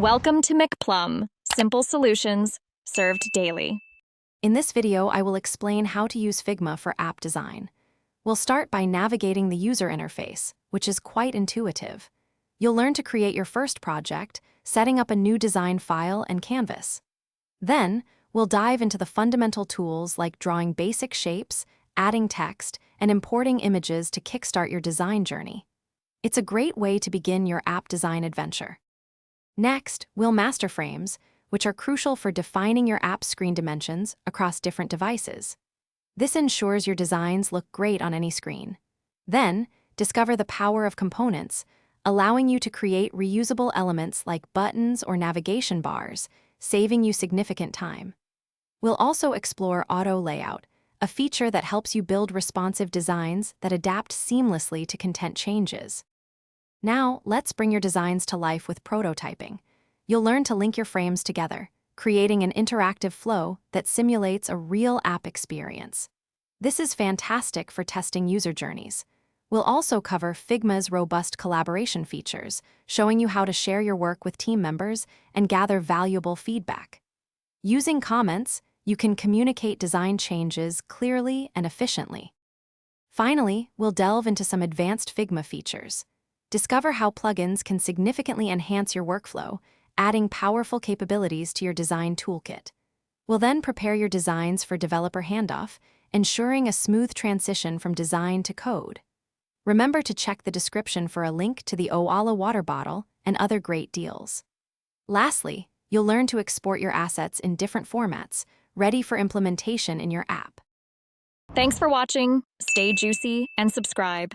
Welcome to McPlum, simple solutions served daily. In this video, I will explain how to use Figma for app design. We'll start by navigating the user interface, which is quite intuitive. You'll learn to create your first project, setting up a new design file and canvas. Then, we'll dive into the fundamental tools like drawing basic shapes, adding text, and importing images to kickstart your design journey. It's a great way to begin your app design adventure. Next, we'll master frames, which are crucial for defining your app's screen dimensions across different devices. This ensures your designs look great on any screen. Then, discover the power of components, allowing you to create reusable elements like buttons or navigation bars, saving you significant time. We'll also explore auto layout, a feature that helps you build responsive designs that adapt seamlessly to content changes. Now, let's bring your designs to life with prototyping. You'll learn to link your frames together, creating an interactive flow that simulates a real app experience. This is fantastic for testing user journeys. We'll also cover Figma's robust collaboration features, showing you how to share your work with team members and gather valuable feedback. Using comments, you can communicate design changes clearly and efficiently. Finally, we'll delve into some advanced Figma features. Discover how plugins can significantly enhance your workflow, adding powerful capabilities to your design toolkit. We'll then prepare your designs for developer handoff, ensuring a smooth transition from design to code. Remember to check the description for a link to the Oala water bottle and other great deals. Lastly, you'll learn to export your assets in different formats, ready for implementation in your app. Thanks for watching. Stay juicy and subscribe.